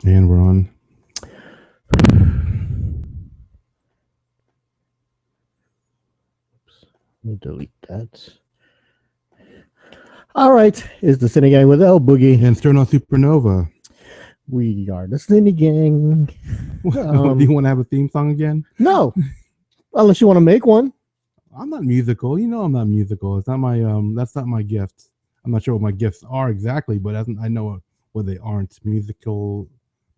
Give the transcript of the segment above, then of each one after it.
And we're on. Let me delete that. All right, it's the Sini-Gang with L Boogie. And Sterno Supernova. We are the Sini-Gang. Do you want to have a theme song again? No, unless you want to make one. I'm not musical. You know I'm not musical. It's not my that's not my gift. I'm not sure what my gifts are exactly, but I know what they aren't.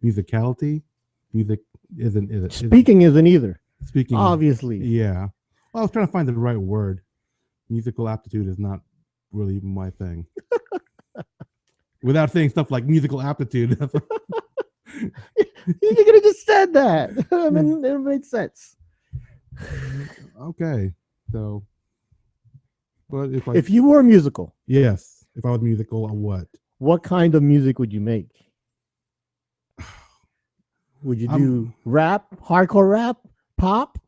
Musicality. Music isn't Speaking isn't either. speaking. Obviously. Yeah. Well, I was trying to find the right word. Musical aptitude is not really my thing. Without saying stuff like musical aptitude. You could have just said that. I mean, it made sense. Okay. So, but if you were musical, yes, if I was musical, what kind of music would you make? Would you do rap, hardcore rap, pop,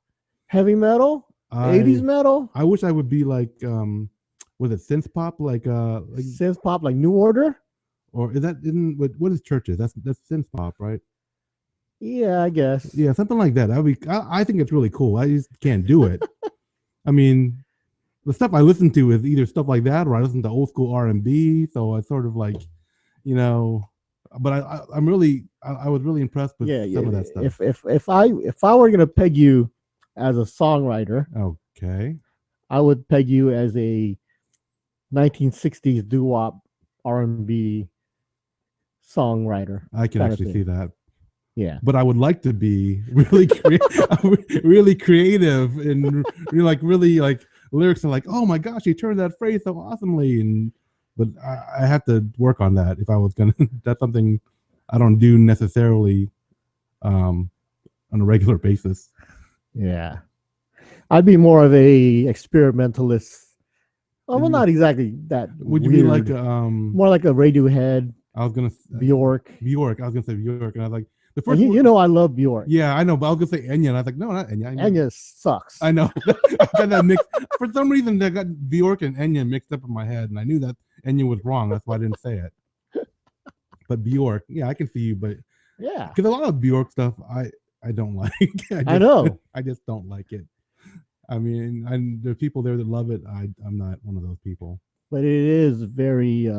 heavy metal, 80s metal? I wish I would be like was it synth pop, like synth pop, like New Order? Or is that isn't what is churches? That's synth pop, right? Yeah, I guess. Yeah, something like that. That would be. I think it's really cool. I just can't do it. I mean, the stuff I listen to is either stuff like that, or I listen to old school R&B. So I sort of like, you know, but I was really impressed with some of that stuff. If I were gonna peg you as a songwriter, okay, I would peg you as a 1960s doo-wop R&B songwriter. I can actually see that. Yeah, but I would like to be really really creative and really like lyrics are like, oh my gosh, you turned that phrase so awesomely, and but I have to work on that if I was gonna. That's something I don't do necessarily on a regular basis. Yeah, I'd be more of a experimentalist. Oh, well, not exactly that. Would you be like more like a Radiohead? I was gonna Bjork. I was gonna say Bjork, and I was like, the first you know I love Bjork. Yeah, I know, but I was gonna say Enya, and I was like, no, not Enya. Enya sucks. I know. I got that mixed. For some reason, I got Bjork and Enya mixed up in my head, and I knew that Enya was wrong. That's why I didn't say it. But Bjork, yeah, I can see you, but yeah, because a lot of Bjork stuff, I don't like. I know. I just don't like it. I mean, there's people there that love it. I'm not one of those people. But it is very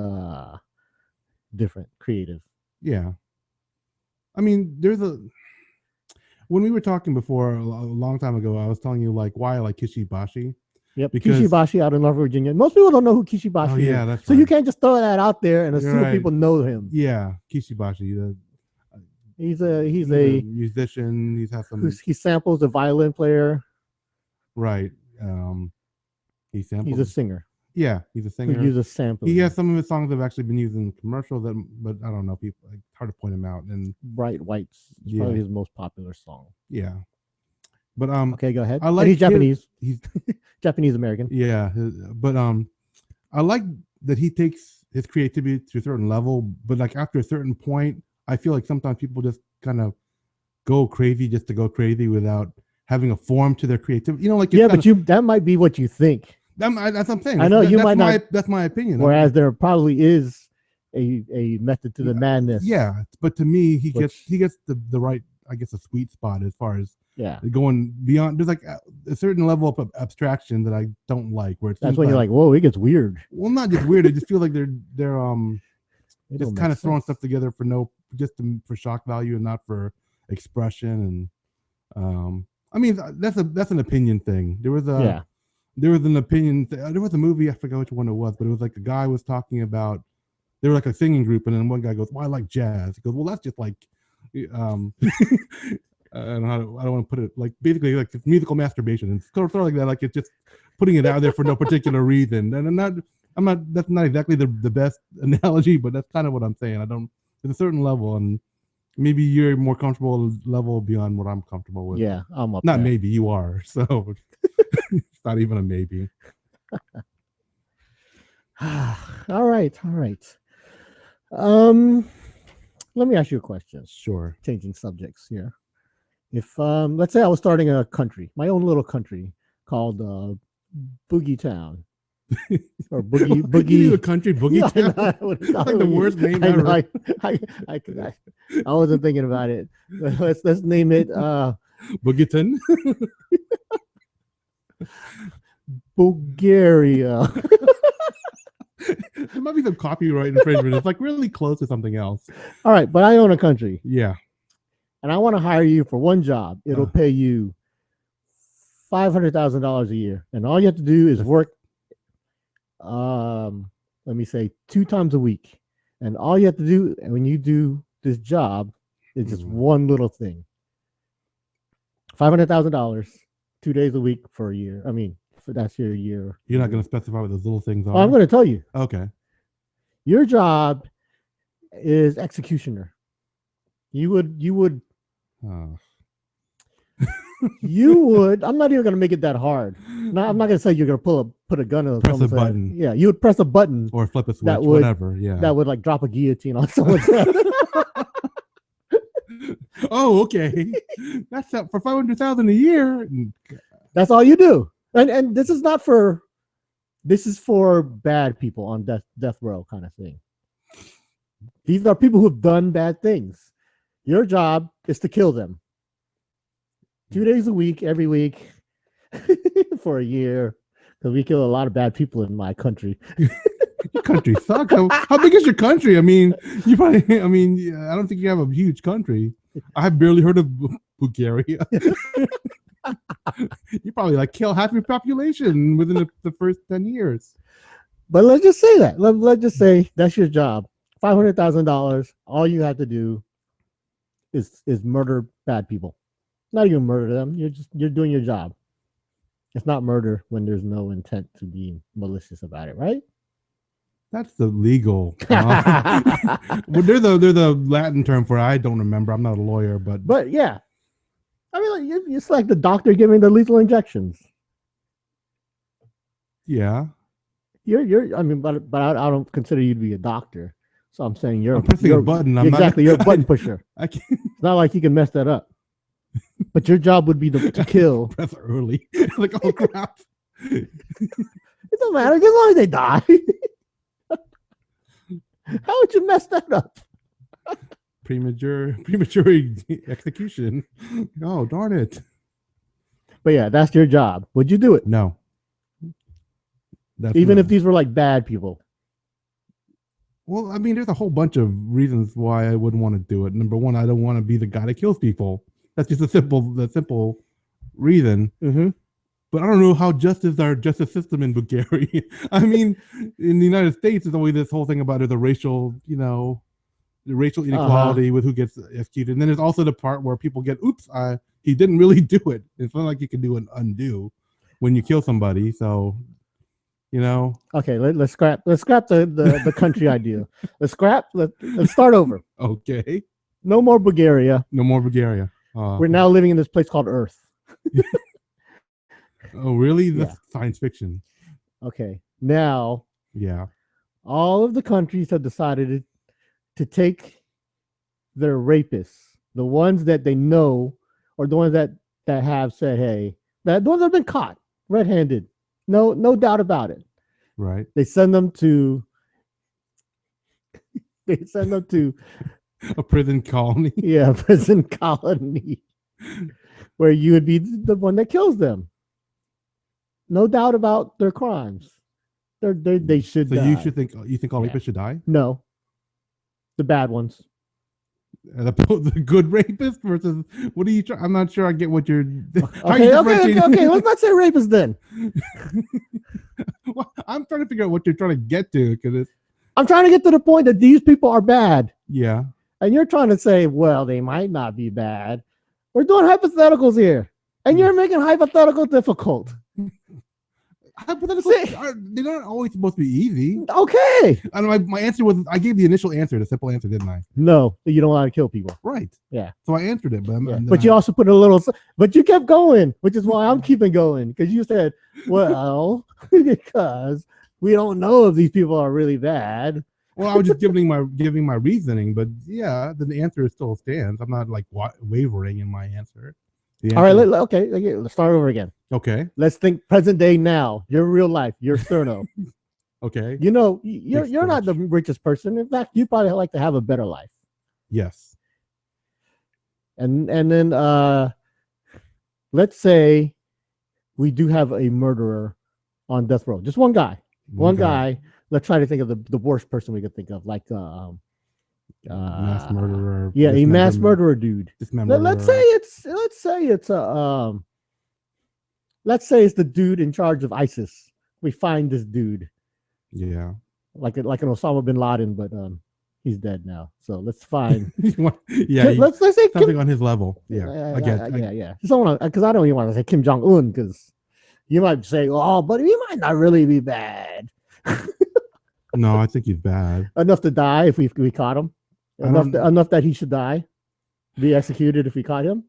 different, creative. Yeah. I mean, when we were talking before a long time ago, I was telling you like why I like Kishibashi. Yep, Kishibashi out of North Virginia. Most people don't know who Kishibashi is. That's so right. You can't just throw that out there and assume people know him. Yeah, Kishibashi. He's a musician. He samples a violin player. Right. He's a singer. Yeah, he's a singer. Who uses samples. He has some of his songs that have actually been used in commercials, but I don't know. People, it's hard to point him out. And Bright Whites is probably his most popular song. Yeah. But okay, go ahead. I like he's Japanese. He's Japanese American. Yeah, but I like that he takes his creativity to a certain level, but like after a certain point, I feel like sometimes people just kind of go crazy just to go crazy without having a form to their creativity. You know, like but that might be what you think. That's what I'm saying. I know you might not. That's my opinion. Whereas there probably is a method to the madness. Yeah, but to me, he gets the right, I guess, a sweet spot as far as going beyond. There's like a certain level of abstraction that I don't like. Where that's when you're like, whoa, it gets weird. Well, not just weird. I just feel like they're just kind of throwing stuff together for shock value and not for expression. And I mean, that's an opinion thing. There was an opinion. There was a movie. I forgot which one it was, but it was like the guy was talking about. They were like a singing group, and then one guy goes, "Well, I like jazz." He goes, "Well, that's just like, I don't want to put it like basically like it's musical masturbation and sort of like that. Like it's just putting it out there for no particular reason." And I'm not. That's not exactly the best analogy, but that's kind of what I'm saying. There's a certain level, and maybe you're more comfortable level beyond what I'm comfortable with. Yeah, I'm up. Not there. Maybe you are. So it's not even a maybe. All right. Let me ask you a question. Sure. Changing subjects here. If let's say I was starting a country, my own little country called Boogie Town. or boogie You boogie. a country boogie Yeah, town. I know, It's like the worst name I know, ever. I wasn't thinking about it. Let's name it Boogieton. Bulgaria. There might be some copyright infringement. It's like really close to something else. All right, but I own a country. Yeah. And I want to hire you for one job. It'll pay you $500,000 a year, and all you have to do is work. Let me say 2 times a week, and all you have to do when you do this job is just one little thing. $500,000, 2 days a week for a year. I mean, that's your year. You're not going to specify what those little things are. Oh, I'm going to tell you. Okay. Your job is executioner. You would. You would. I'm not even going to make it that hard. No, I'm not going to say you're going to put a gun on press a button. Yeah, you would press a button or flip a switch, whatever. Yeah, that would like drop a guillotine on someone's head. Oh, okay. That's for $500,000 a year. That's all you do. And this is not for. This is for bad people on death row kind of thing. These are people who've done bad things. Your job is to kill them. 2 days a week, every week, for a year, because we kill a lot of bad people in my country. Your country sucks. How big is your country? I mean, you probably. I mean, I don't think you have a huge country. I've barely heard of Bulgaria. You probably like kill half your population within the first 10 years. But let's just say that. Let's just say that's your job. $500,000. All you have to do is murder bad people. Not even murder them. You're doing your job. It's not murder when there's no intent to be malicious about it, right? That's the legal. Well, they're the Latin term for it. I don't remember. I'm not a lawyer, but yeah, I mean, like, it's like the doctor giving the lethal injections. Yeah, you're. I mean, but I don't consider you to be a doctor. So I'm saying you're pressing a button. I'm exactly. You're a button pusher. I can't. It's not like you can mess that up. But your job would be to kill. Press early. Like, oh crap. It don't matter as long as they die. How would you mess that up? Premature execution. Oh, darn it. But yeah, that's your job. Would you do it? No. Even if these were like bad people. Well, I mean, there's a whole bunch of reasons why I wouldn't want to do it. Number one, I don't want to be the guy that kills people. That's just the simple reason. Mm-hmm. But I don't know how just is our justice system in Bulgaria. I mean, in the United States, there's always this whole thing about the racial, the racial inequality with who gets executed. And then there's also the part where people get, oops, he didn't really do it. It's not like you can do an undo when you kill somebody. So, Okay, let's scrap the country idea. Let's start over. Okay. No more Bulgaria. No more Bulgaria. We're now living in this place called Earth. Oh, really? That's science fiction. Okay. Now, yeah, all of the countries have decided to take their rapists, the ones that they know, or the ones that have said, hey, the ones that have been caught red-handed. No doubt about it. Right. They send them to a prison colony. Yeah, a prison colony where you would be the one that kills them. No doubt about their crimes. They should. So die. you think all rapists should die? No, the bad ones. The good rapist versus what are you trying? I'm not sure I get what you're. Okay. Let's not say rapist then. Well, I'm trying to figure out what you're trying to get to because I'm trying to get to the point that these people are bad. Yeah. And you're trying to say, well, they might not be bad. We're doing hypotheticals here, and you're making hypothetical difficult. Hypotheticals, they're not always supposed to be easy. Okay. And my answer was, I gave the initial answer, the simple answer, didn't I? No, you don't want to kill people. Right. Yeah. So I answered it, but you also put a little, but you kept going, which is why I'm keeping going, because you said, well, because we don't know if these people are really bad. Well, I was just giving my reasoning, but yeah, the answer still stands. I'm not like wavering in my answer. All right, okay, let's start over again. Okay. Let's think present day now. Your real life. You're Sterno. Okay. You know, you're not the richest person. In fact, you probably like to have a better life. Yes. And then let's say we do have a murderer on death row. Just one guy. One guy. Let's try to think of the worst person we could think of, like mass murderer. Yeah, a mass murderer dude. Let's say it's the dude in charge of ISIS. We find this dude. Yeah. Like an Osama bin Laden, but he's dead now. So let's find. Yeah. Let's say something on his level. Yeah. Yeah. Someone, because I don't even want to say Kim Jong-un, because you might say, oh, but he might not really be bad. No, I think he's bad. Enough to die if we caught him. Enough that he should die, be executed if we caught him.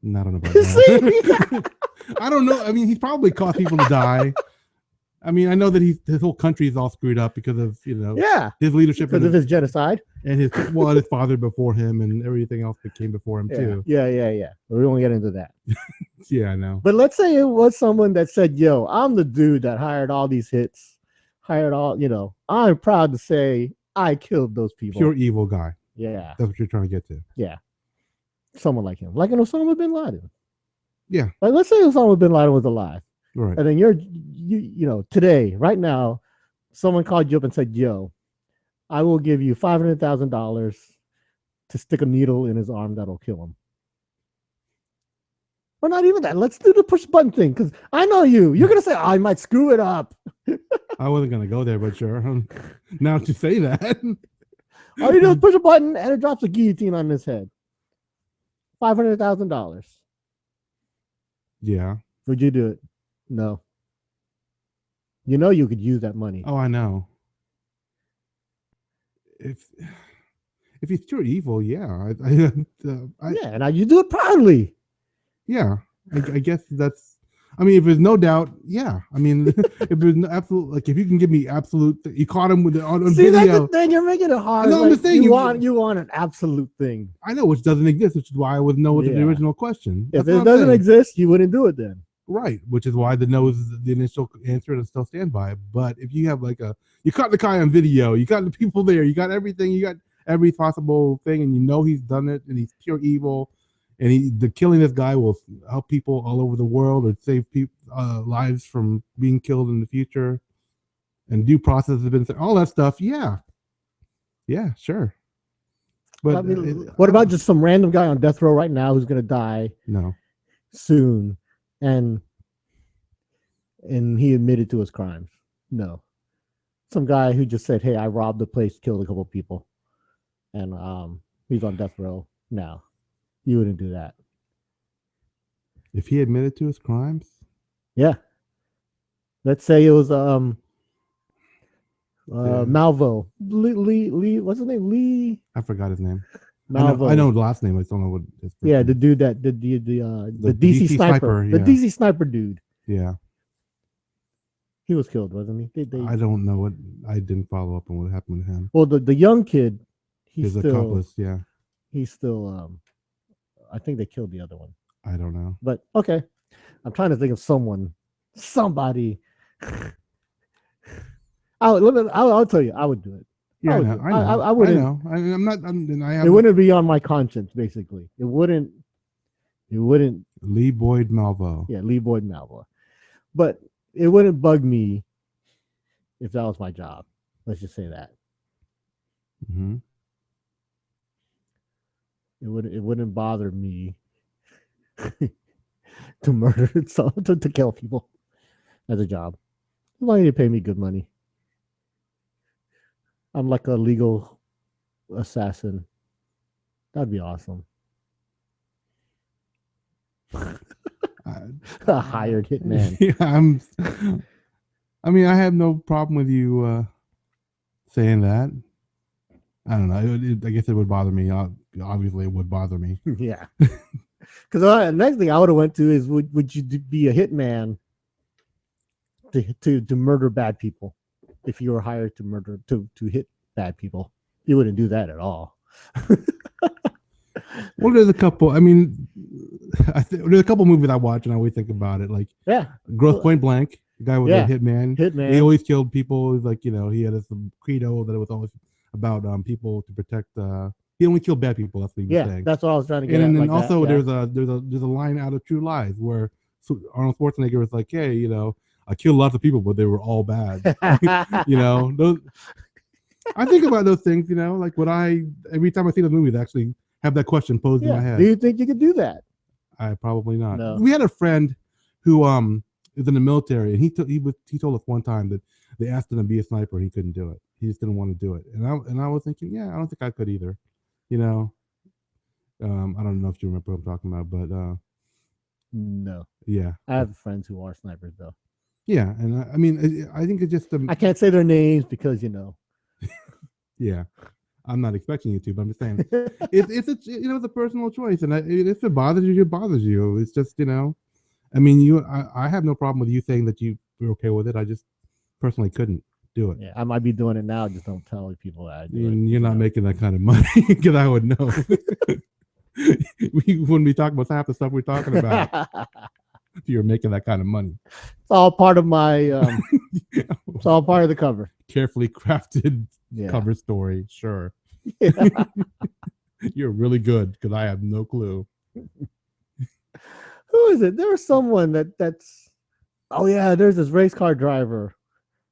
I don't know about that. I don't know. I mean, he's probably caused people to die. I mean, I know that his whole country is all screwed up because of his leadership, because of his genocide, and his father before him, and everything else that came before him too. Yeah. We won't get into that. Yeah, I know. But let's say it was someone that said, "Yo, I'm the dude that hired all these hits, hired all. I'm proud to say I killed those people." Pure evil guy. Yeah, that's what you're trying to get to. Yeah, someone like him, like an Osama bin Laden. Yeah, like let's say Osama bin Laden was alive. Right. And then you today, right now, someone called you up and said, "Yo, I will give you $500,000 to stick a needle in his arm that'll kill him." Or not even that. Let's do the push button thing, because I know you. You're gonna say, "Oh, I might screw it up." I wasn't gonna go there, but sure. Now to say that, all you do is push a button and it drops a guillotine on his head. $500,000. Yeah. Would you do it? No. You could use that money. Oh, I know. If he's pure evil, yeah. Yeah, and you do it proudly. Yeah, I guess that's. I mean, if there's no doubt, yeah. I mean, if there's no absolute, like, if you can give me absolute, you caught him with on See, video. That's the thing. You're making it hard. No, I'm just saying you want an absolute thing. I know, which doesn't exist, which is why I would know with the original question. If it doesn't exist, you wouldn't do it then. Right, which is why the no is the initial answer, and still stand by it. But if you have you caught the guy on video, you got the people there, you got everything, you got every possible thing, and he's done it, and he's pure evil, and the killing this guy will help people all over the world or save lives from being killed in the future, and due process has been all that stuff. Yeah, sure. But what about just some random guy on death row right now who's gonna die? No, soon. And he admitted to his crimes. No. Some guy who just said, "Hey, I robbed the place, killed a couple of people, and he's on death row now." You wouldn't do that. If he admitted to his crimes? Yeah. Let's say it was Malvo. Lee, what's his name? Lee. I forgot his name. Malvo. I know the last name. I just don't know what. The dude that the DC sniper, the DC sniper dude. Yeah, he was killed, wasn't he? I don't know what. I didn't follow up on what happened to him. Well, the young kid, his accomplice. Yeah, he's still. I think they killed the other one. I don't know. But okay, I'm trying to think of somebody. I'll tell you, I would do it. Yeah, I wouldn't. I know. I'm not. It wouldn't be on my conscience. Basically, it wouldn't. Lee Boyd Malvo. Yeah, Lee Boyd Malvo. But it wouldn't bug me if that was my job. Let's just say that. Mm-hmm. It wouldn't bother me to murder to kill people as a job. As long as you pay me good money. I'm like a legal assassin. That'd be awesome. A hired hitman. Yeah, I mean, I have no problem with you saying that. I don't know. I guess it would bother me. Obviously, it would bother me. Yeah. Because the next thing I would have went to is would you be a hitman to murder bad people? If you were hired to hit bad people, you wouldn't do that at all. Well, there's a couple. I mean, there's a couple movies I watch and I always think about it. Like Gross Point Blank, the guy was a hitman. He always killed people. Like he had this credo that it was always about people to protect. He only killed bad people. That's what he was saying. That's what I was trying to get. And then also there's a line out of True Lies where Arnold Schwarzenegger was like, hey, I killed lots of people, but they were all bad. Those. I think about those things. Like every time I see those movies, I actually have that question posed in my head. Do you think you could do that? I probably not. No. We had a friend who is in the military, and he told us one time that they asked him to be a sniper, and he couldn't do it. He just didn't want to do it. And I was thinking, I don't think I could either. I don't know if you remember what I'm talking about, but no. Yeah. I have friends who are snipers though. Yeah, and I mean, I think it's just I can't say their names because Yeah, I'm not expecting you to, but I'm just saying it's a personal choice, and if it bothers you, it bothers you. It's just I mean, I have no problem with you saying that you're okay with it. I just personally couldn't do it. Yeah, I might be doing it now. Just don't tell people that I do it. You're not making that kind of money because I would know. We wouldn't be talking about half the stuff we're talking about if you're making that kind of money. It's all part of my. It's all part of the cover. Carefully crafted cover story. Sure. Yeah. You're really good because I have no clue. Who is it? There was someone that's. Oh yeah, there's this race car driver.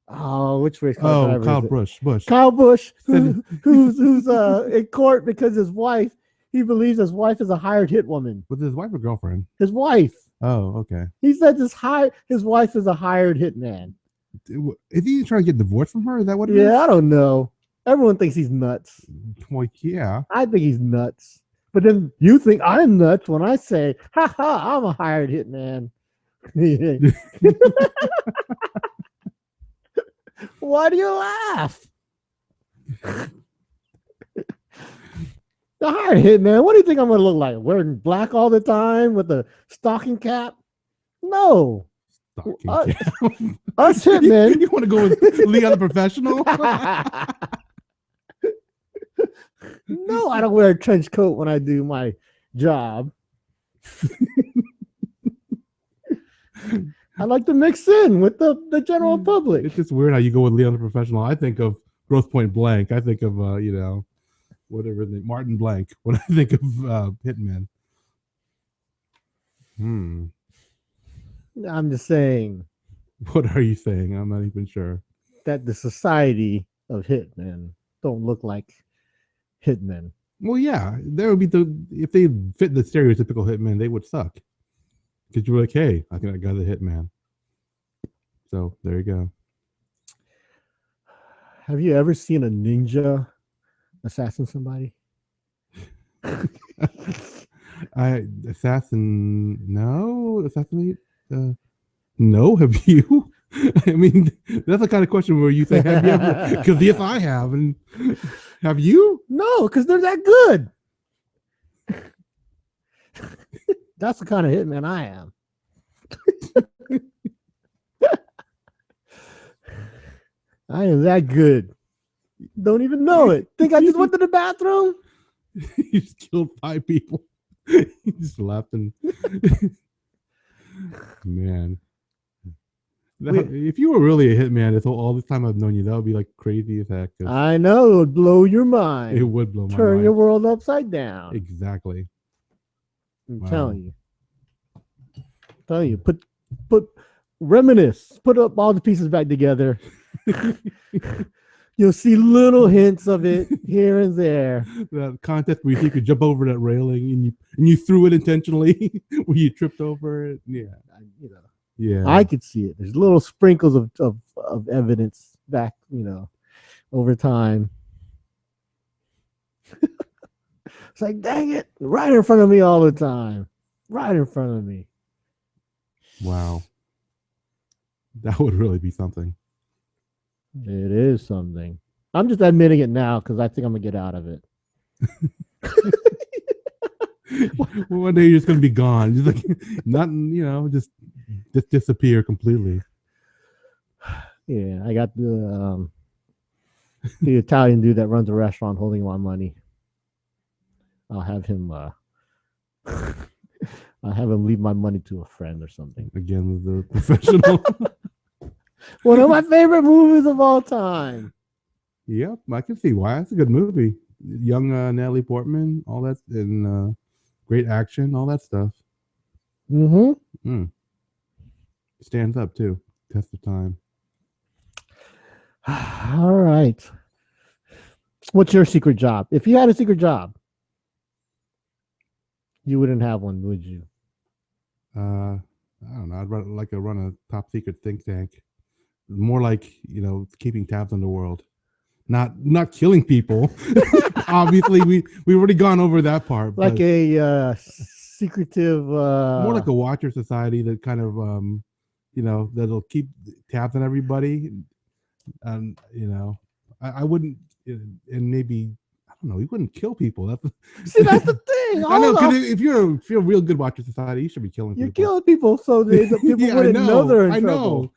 Oh, which race car driver? Kyle Busch. Kyle Busch, who's in court because he believes his wife is a hired hit woman. Was his wife or girlfriend? His wife. Oh, okay. He said his wife is a hired hitman. Is he trying to get divorced from her? Is that what it is? Yeah, I don't know. Everyone thinks he's nuts. Well, yeah. I think he's nuts. But then you think I'm nuts when I say, ha ha, I'm a hired hitman. Why do you laugh? The hired hitman. What do you think I'm going to look like? Wearing black all the time with a stocking cap? No. Us hitmen. You want to go with Leon the Professional? No, I don't wear a trench coat when I do my job. I like to mix in with the general public. It's just weird how you go with Leon the Professional. I think of Grosse Point Blank. I think of whatever his name, Martin Blank. When I think of Hitman. I'm just saying. What are you saying? I'm not even sure. That the society of hitmen don't look like hitmen. Well, yeah, there would be if they fit the stereotypical hitman, they would suck. Because you're like, hey, I think I got a hitman. So there you go. Have you ever seen a ninja assassin somebody? Assassinate? No, have you? I mean, that's the kind of question where you say, have you ever? Because yes, I have. And have you? No, because they're that good. That's the kind of hitman I am. I am that good. Don't even know it. Think I just went to the bathroom? You just killed 5 people. You just laughing. Man. If you were really a hitman, all this time I've known you, that would be like crazy as heck. I know, it would blow your mind. It would blow my mind. Turn your world upside down. Exactly. I'm telling you. Put reminisce. Put up all the pieces back together. You'll see little hints of it here and there. That contest where you could jump over that railing and you threw it intentionally, where you tripped over it. Yeah, yeah. I could see it. There's little sprinkles of evidence back, over time. It's like, dang it, right in front of me all the time. Right in front of me. Wow. That would really be something. It is something. I'm just admitting it now because I think I'm going to get out of it. One day you're just going to be gone. Just like, not, just disappear completely. Yeah, I got the Italian dude that runs a restaurant holding my money. I'll have him I have him leave my money to a friend or something. Again, with the professional. One of my favorite movies of all time. Yep, I can see why. It's a good movie. Young Natalie Portman, all that, and great action, all that stuff. Mm-hmm. Stands up too. Test of time. All right. What's your secret job? If you had a secret job, you wouldn't have one, would you? I don't know. I'd like to run a top secret think tank. More like, keeping tabs on the world. Not killing people. Obviously, we've already gone over that part. Like a secretive. More like a watcher society that kind of, that'll keep tabs on everybody. And I wouldn't, and maybe I don't know. You wouldn't kill people. That's the thing. I know, because if you're a real good watcher society, you should be killing people. You're killing people, so the people wouldn't know they're in trouble.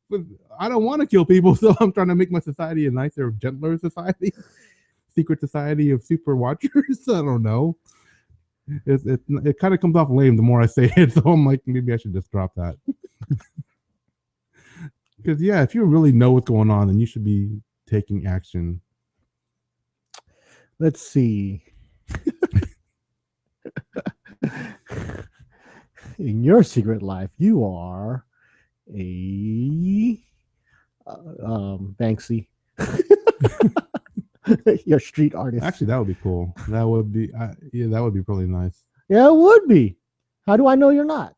But I don't want to kill people, so I'm trying to make my society a nicer, gentler society. Secret society of super watchers. I don't know. It kind of comes off lame the more I say it, so I'm like, maybe I should just drop that. Because if you really know what's going on, then you should be taking action. Let's see. In your secret life, you are a Banksy. You're a street artist. Actually, that would be cool. That would be that would be really nice. Yeah, it would be. How do I know you're not?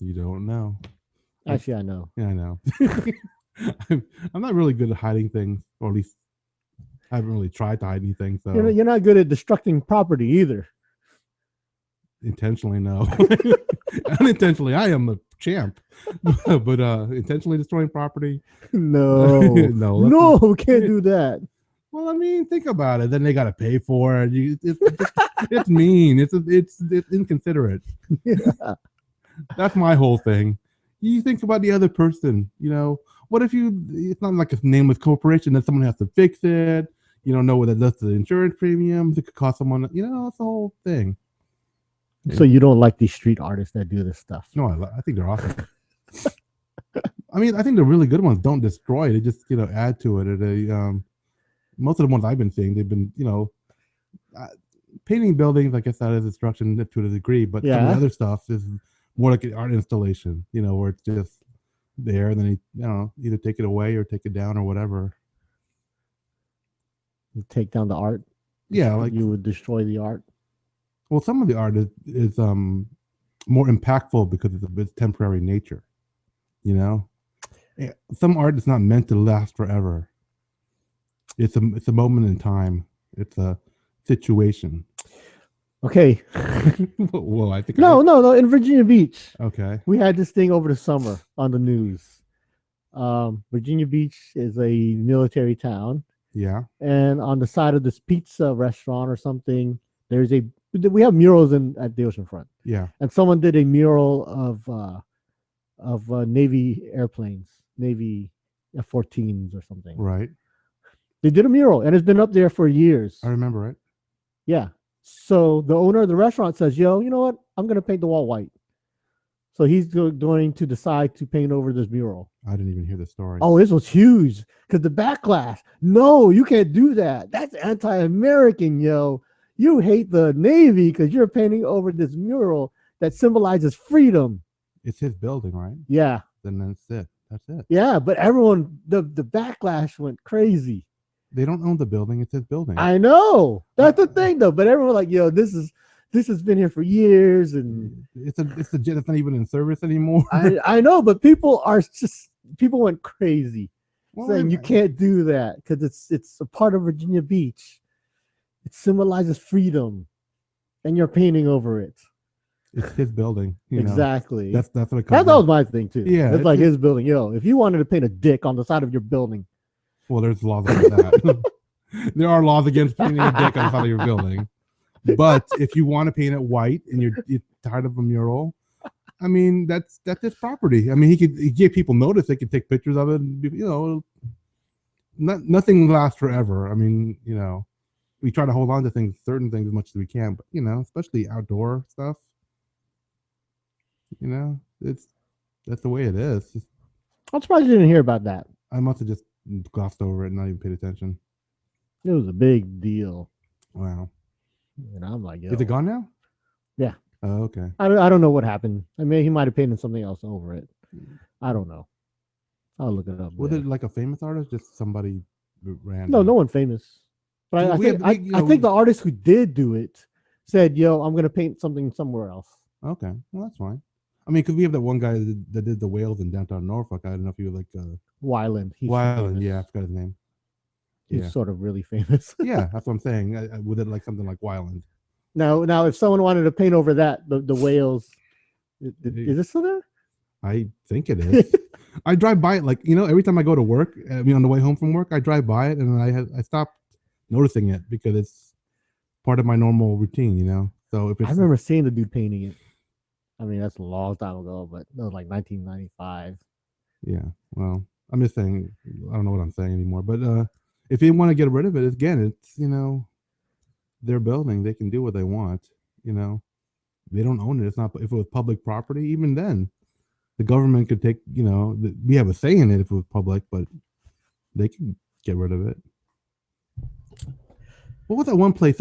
You don't know. Actually, I know. Yeah, I know. I'm not really good at hiding things, or at least I haven't really tried to hide anything. So you're not good at destructing property either. Intentionally, no. Unintentionally, I am a champ. But intentionally destroying property? No. No, we can't do that. Well, I mean, think about it. Then they got to pay for it. It's mean. It's inconsiderate. Yeah. That's my whole thing. You think about the other person. What if it's not like a nameless corporation that someone has to fix it. You don't know what that does to the insurance premiums. It could cost someone, it's the whole thing. So you don't like these street artists that do this stuff? No, I think they're awesome. I mean, I think the really good ones don't destroy it. They just, add to it. Most of the ones I've been seeing, they've been, painting buildings. I guess that is destruction to a degree, but some of the other stuff is more like an art installation, where it's just there, and then either take it away or take it down or whatever. You take down the art? Yeah, like you would destroy the art. Well, some of the art is more impactful because of its temporary nature. Some art is not meant to last forever. It's a moment in time. It's a situation. Okay. Whoa, I think no. In Virginia Beach, okay, we had this thing over the summer on the news. Virginia Beach is a military town. Yeah. And on the side of this pizza restaurant or something, we have murals at the oceanfront. Yeah. And someone did a mural of Navy airplanes, Navy F-14s or something. Right. They did a mural, and it's been up there for years. I remember it. Yeah. So the owner of the restaurant says, "Yo, you know what? I'm going to paint the wall white." So he's going to decide to paint over this mural. I didn't even hear the story. Oh, this was huge because the backlash. No, you can't do that. That's anti-American, yo. You hate the Navy because you're painting over this mural that symbolizes freedom. It's his building, right? Yeah. Then that's it. Yeah, but everyone, the backlash went crazy. They don't own the building. It's his building. I know. That's the thing, though. But everyone like, yo, this has been here for years, and it's a jet that's not even in service anymore. I know, but people went crazy, saying you can't do that because it's a part of Virginia Beach. It symbolizes freedom, and you're painting over it. It's his building. Exactly. That's what it comes. That was my thing too. Yeah, it's like his building. Yo, if you wanted to paint a dick on the side of your building, well, there's laws against that. There are laws against painting a dick on the side of your building. But if you want to paint it white and you're tired of a mural, I mean, that's his property. I mean, he gave people notice. They could take pictures of it. And, nothing lasts forever. I mean, we try to hold on to certain things as much as we can, but especially outdoor stuff. That's the way it is. I'm surprised you didn't hear about that. I must have just glossed over it and not even paid attention. It was a big deal. Wow. And I'm like, yo. Is it gone now? Yeah. Oh, okay. I don't know what happened. I mean, he might have painted something else over it. I don't know. I'll look it up. Was it like a famous artist? Just somebody random? No one famous. But I think the artist who did do it said, yo, I'm going to paint something somewhere else. Okay. Well, that's fine. I mean, because we have that one guy that did the whales in downtown Norfolk. I don't know if you like Wyland. Wyland, yeah, I forgot his name. He's sort of really famous. Yeah, that's what I'm saying. With it like something like Wyland. Now, if someone wanted to paint over that, the whales, is it still there? I think it is. I drive by it every time I go to work. I mean, on the way home from work, I drive by it and I stopped noticing it because it's part of my normal routine. So if I remember seeing the dude painting it. I mean, that's a long time ago, but that was like 1995. Yeah, well, I'm just saying, I don't know what I'm saying anymore. But if you want to get rid of it, again, it's their building. They can do what they want. They don't own it. It's not. If it was public property, even then, the government could take. We have a say in it if it was public, but they can get rid of it. What was that one place?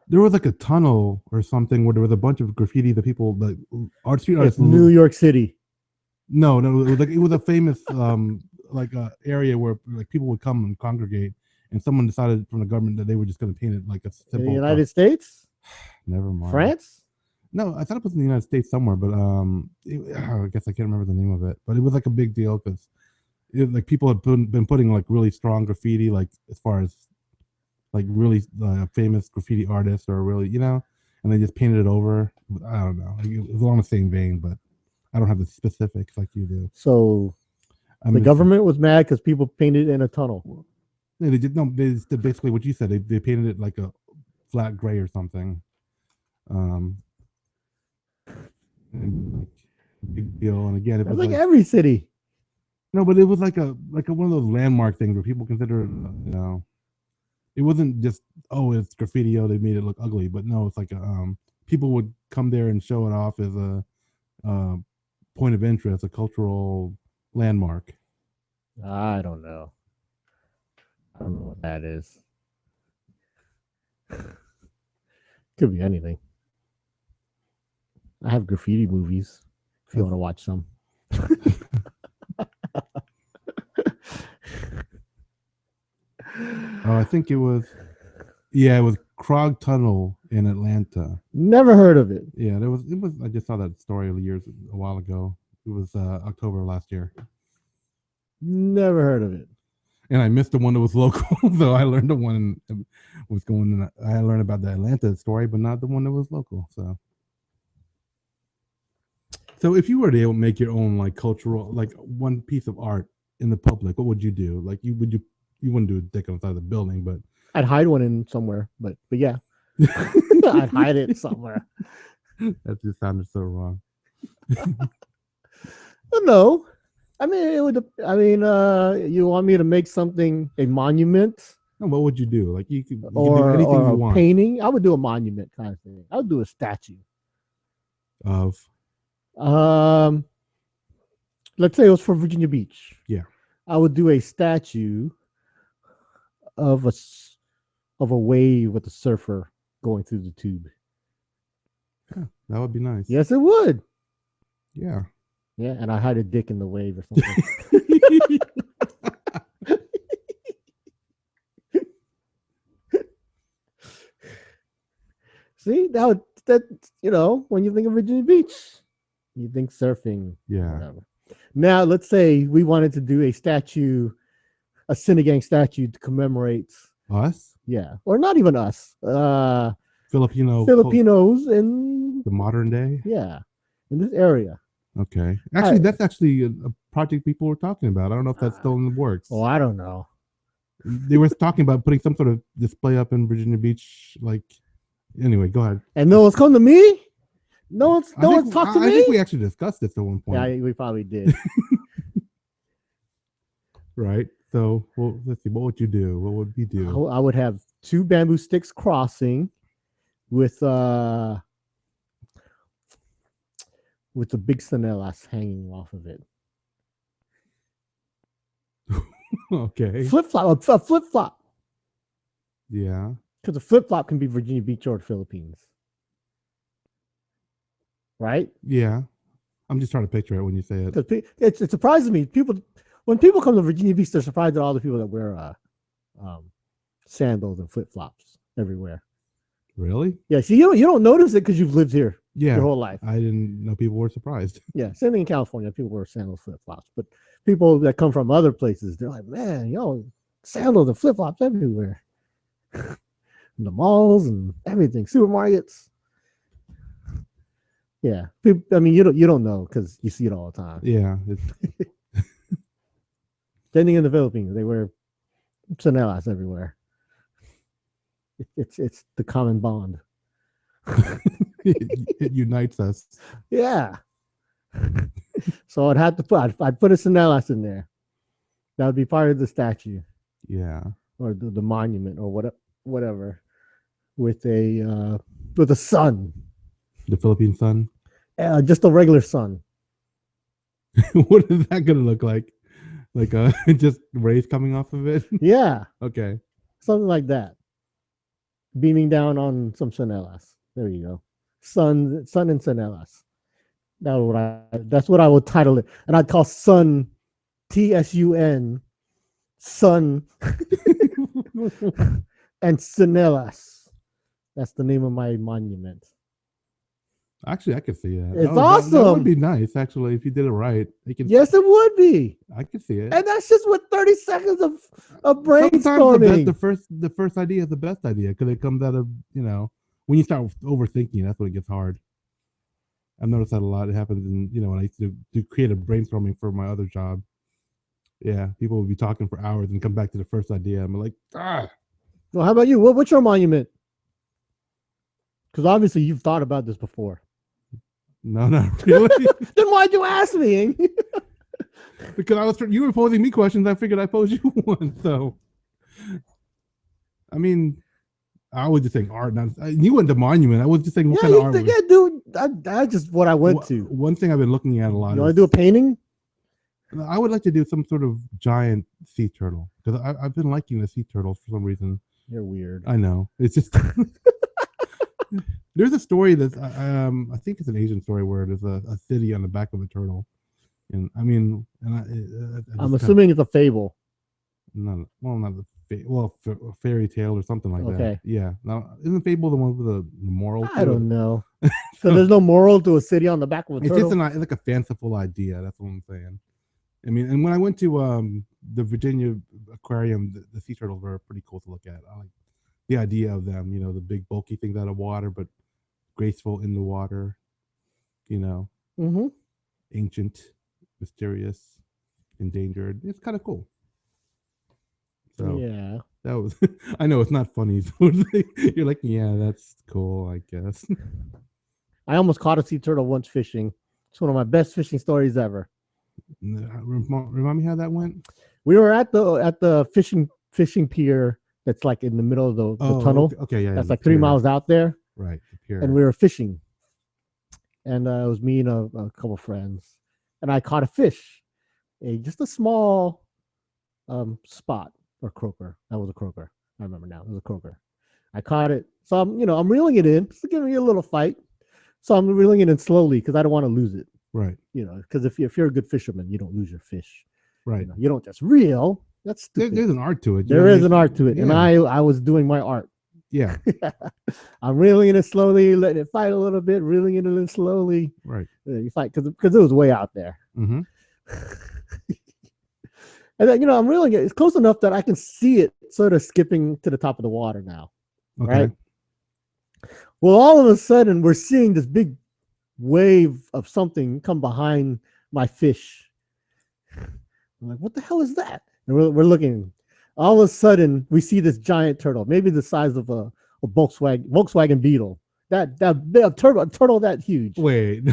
There was like a tunnel or something where there was a bunch of graffiti that people like street artists. New York City. No, it was a famous area where like people would come and congregate, and someone decided from the government that they were just going to paint it like a simple. In the United States? Never mind. France? No, I thought it was in the United States somewhere, but I guess I can't remember the name of it. But it was like a big deal because like people had been putting like really strong graffiti, like as far as like really famous graffiti artists or really, and they just painted it over. I don't know. It was along the same vein, but I don't have the specifics like you do. So the government was mad because people painted in a tunnel. Yeah, they did basically what you said. They painted it like a flat gray or something. Big deal. And again, it was like every city. No, but it was like a one of those landmark things where people consider it, it wasn't just it's graffiti, they made it look ugly, but no, it's like people would come there and show it off as a point of interest, a cultural landmark. I don't know what that is. Could be anything. I have graffiti movies if you want to watch some. I think it was Krog Tunnel in Atlanta. Never heard of it. Yeah, it was. I just saw that story a while ago. It was October last year. Never heard of it. And I missed the one that was local, so I learned the one was going. I learned about the Atlanta story, but not the one that was local. So if you were to make your own like cultural, like one piece of art in the public, what would you do? Like you wouldn't do a dick outside the building, but I'd hide one in somewhere. But yeah, I'd hide it somewhere. That just sounded so wrong. No, I mean it would. I mean, you want me to make something a monument? No, what would you do? Like you could or do anything or you a want. painting. I would do a monument kind of thing. I would do a statue Of let's say it was for Virginia Beach. Yeah. I would do a statue of a wave with a surfer going through the tube. Yeah, that would be nice. Yes, it would. Yeah. Yeah, and I hide a dick in the wave or something. See, that when you think of Virginia Beach, you think surfing. Yeah. Whatever. Now, let's say we wanted to do a statue, a Sini-Gang statue to commemorate us. Yeah, or not even us. Filipinos in the modern day. Yeah, in this area. Okay. Actually, that's actually a project people were talking about. I don't know if that's still in the works. Oh, I don't know. They were talking about putting some sort of display up in Virginia Beach. Anyway, go ahead. And no one's come to me? No one's talked to me? I think we actually discussed this at one point. Yeah, we probably did. Right. So, well, let's see. What would you do? What would you do? I would have 2 bamboo sticks crossing with the big Sini-Gang hanging off of it. Okay. A flip flop. Yeah. Because a flip flop can be Virginia Beach or the Philippines, right? Yeah. I'm just trying to picture it when you say it. Because it surprises me. When people come to Virginia Beach, they're surprised at all the people that wear sandals and flip flops everywhere. Really? Yeah. See, you don't notice it because you've lived here your whole life. I didn't know people were surprised. Yeah. Same thing in California. People wear sandals, flip flops, but people that come from other places, they're like, man, sandals and flip flops everywhere. In the malls and everything, supermarkets. Yeah. People, I mean, you don't know because you see it all the time. Yeah. Standing in the Philippines, they wear Sini-Gang everywhere. It's the common bond. It unites us. Yeah. So I'd put a Sini-Gang in there. That would be part of the statue. Yeah. Or the monument or whatever. With a sun. The Philippine sun. Just a regular sun. What is that gonna look like? Like just rays coming off of it? Yeah. Okay. Something like that. Beaming down on some Sini-Gang. There you go. Sun and Sini-Gang. That's what I would title it. And I'd call sun TSUN sun and Sini-Gang. That's the name of my monument. Actually, I could see that. It's awesome. That would be nice, actually, if you did it right. Yes, it would be. I could see it. And that's just with 30 seconds of brainstorming. Sometimes the first idea is the best idea because it comes out of, when you start overthinking, that's when it gets hard. I've noticed that a lot. It happens when I used to do creative brainstorming for my other job. Yeah, people would be talking for hours and come back to the first idea. I'm like, Well, how about you? What's your monument? Because obviously you've thought about this before. No, not really. Then why'd you ask me? Because you were posing me questions. I figured I'd pose you one. So, I mean, I was just saying art. You went to monument. I was just saying what kind of art. Yeah, dude. That's just what I went to. One thing I've been looking at a lot. You want to do a painting? I would like to do some sort of giant sea turtle because I've been liking the sea turtles for some reason. You're weird. I know. It's just. There's a story that I think it's an Asian story where there's a city on the back of a turtle, and I mean, I'm assuming it's a fable. Not a fairy tale or something like that. Yeah. Now, isn't fable the one with the moral? I don't know. So there's no moral to a city on the back of a turtle. It's just like a fanciful idea. That's what I'm saying. I mean, and when I went to the Virginia Aquarium, the sea turtles were pretty cool to look at. I like the idea of them, the big bulky things out of water, but graceful in the water, ancient, mysterious, endangered. It's kind of cool. So yeah, that was. I know it's not funny. So you're like, yeah, that's cool, I guess. I almost caught a sea turtle once fishing. It's one of my best fishing stories ever. Remind me how that went. We were at the fishing pier. That's like in the middle of the tunnel. Okay, yeah. That's like 3 miles out there. Right. The pier. And we were fishing. And it was me and a couple friends. And I caught a fish. Just a small spot or croaker. That was a croaker. I remember now. It was a croaker. I caught it. So I'm reeling it in. Just giving me a little fight. So I'm reeling it in slowly because I don't want to lose it. Right. Because if you're a good fisherman, you don't lose your fish. Right. You don't just reel. That's stupid. There's an art to it. There is an art to it. Yeah. And I was doing my art. Yeah. I'm reeling it slowly, letting it fight a little bit, reeling it a little slowly. Right. You fight because it was way out there. Mm-hmm. And then, I'm reeling it. It's close enough that I can see it sort of skipping to the top of the water now. Okay. Right. Well, all of a sudden, we're seeing this big wave of something come behind my fish. I'm like, what the hell is that? And we're looking. All of a sudden, we see this giant turtle, maybe the size of a Volkswagen Beetle. That turtle that huge. Wait.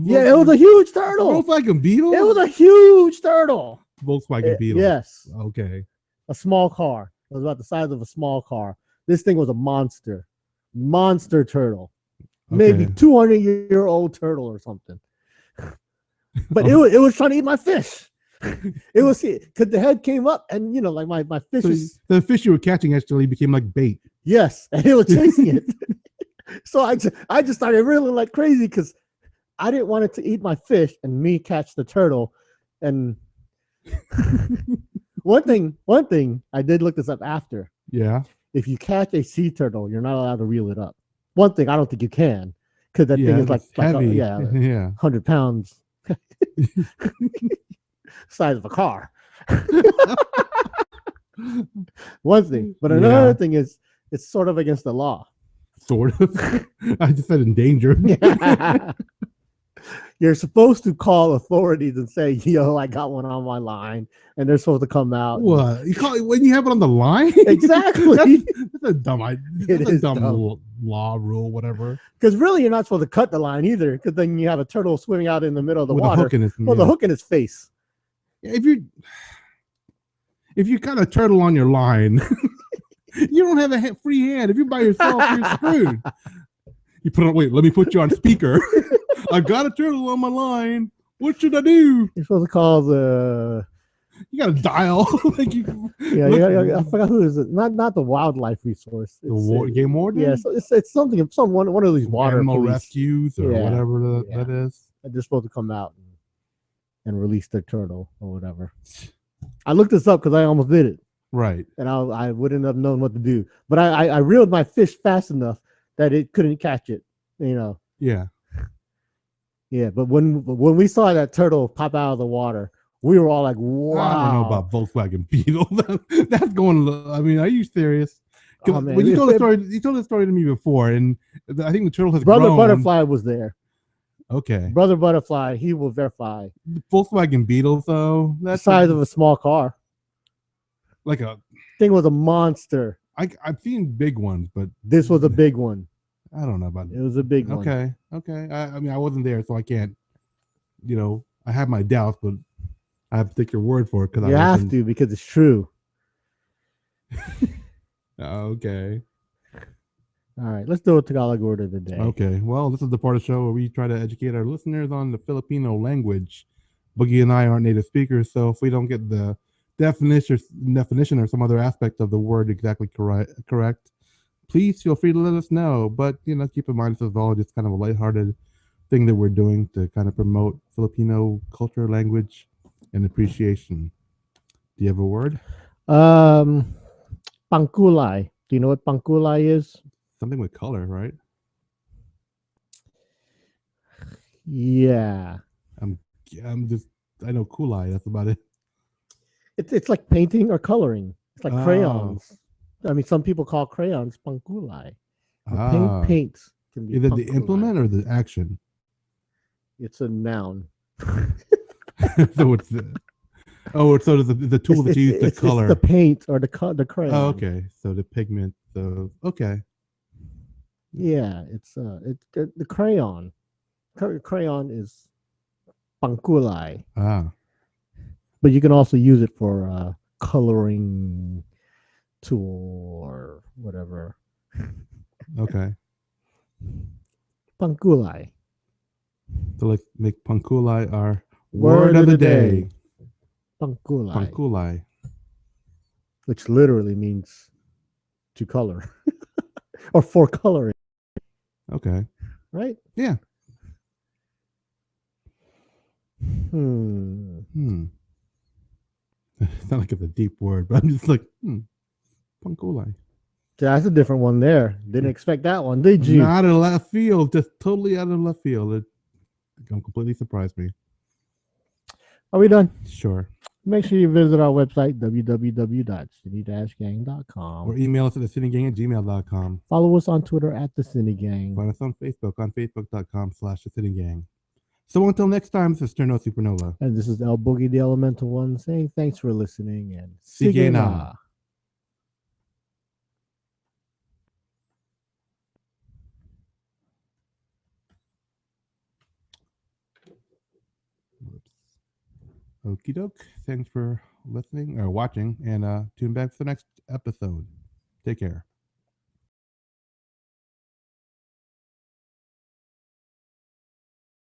Yeah, it was a huge turtle. Volkswagen Beetle? It was a huge turtle. Volkswagen Beetle. Yes, Okay. a small car. It was about the size of a small car. This thing was a monster turtle, maybe Okay. 200-year-old turtle or something. But Oh, it was trying to eat my fish. It was because the head came up, and like my fish so was, the fish you were catching actually became like bait. yes, and it was chasing it. So I just started reeling like crazy because I didn't want it to eat my fish and me catch the turtle. And one thing I did look this up after. Yeah. If you catch a sea turtle, you're not allowed to reel it up. One thing I don't think you can, because that thing is like heavy. yeah, Yeah. 100 pounds, size of a car. One thing, but another thing is it's sort of against the law. Sort of. I just said endangered. You're supposed to call authorities and say, "Yo, I got one on my line," and they're supposed to come out. What you call it when you have it on the line? Exactly. That's a dumb idea. That's a dumb law rule, whatever. Because really, you're not supposed to cut the line either, because then you have a turtle swimming out in the middle of the With water. a hook in his, the hook in his face. If you got a turtle on your line, you don't have a free hand. If you're by yourself, you're screwed. You put on. Wait, let me put you on speaker. I got a turtle on my line. What should I do? You're supposed to call the. You got to dial. Like I forgot who is it. Not the wildlife resource. The game warden. Yeah, so it's something. One of these water animal police. Rescues or whatever that is. They're supposed to come out and release their turtle or whatever. I looked this up because I almost did it. Right. And I wouldn't have known what to do. But I reeled my fish fast enough that it couldn't catch it. Yeah. Yeah, but when we saw that turtle pop out of the water, we were all like, "Wow!" I don't know about Volkswagen Beetle. That's going. I mean, are you serious? Oh, man. When you told the story to me before, and I think the turtle has Brother grown. Butterfly was there. Okay. Brother Butterfly, he will verify. The Volkswagen Beetle, though, that's the size of a small car. Like a thing was a monster. I've seen big ones, but this was a big one. I don't know about it. It was a big one. Okay. I mean, I wasn't there, so I can't. I have my doubts, but I have to take your word for it because you have to because it's true. Okay. All right, let's do a Tagalog word of the day. Okay. Well, this is the part of the show where we try to educate our listeners on the Filipino language. Boogie and I aren't native speakers, so if we don't get the definition or some other aspect of the word exactly correct, please feel free to let us know. But keep in mind this is all just kind of a lighthearted thing that we're doing to kind of promote Filipino culture, language, and appreciation. Do you have a word? Pangkulay. Do you know what pangkulay is? Something with color, right? Yeah. I know kulay. That's about it. It's like painting or coloring. It's like crayons. I mean, some people call crayons pangkulay. Paint can be either the implement or the action. It's a noun. So it's the tool that you use to color. It's the paint or the crayon. Oh, okay. So the pigment. So okay. Yeah, it's the crayon. Crayon is pangkulay. But you can also use it for coloring tool or whatever. Okay. Pangkulay. So let's make pangkulay our word of the day. Pangkulay. Pangkulay. Which literally means to color. Or for coloring. Okay. Right? Yeah. It's not like it's a deep word, but I'm just like, pangkulay. That's a different one there. Didn't expect that one, did you? Not out of left field. Just totally out of left field. It completely surprised me. Are we done? Sure. Make sure you visit our website, www.sini-gang.com. Or email us at thesini-gang@gmail.com. Follow us on Twitter at The Sini-Gang. Find us on Facebook on facebook.com/thesini-gang. So until next time, this is Turno Supernova. And this is El Boogie, the Elemental One, saying thanks for listening and Sige na. Okie doke. Thanks for listening or watching, and tune back for the next episode. Take care.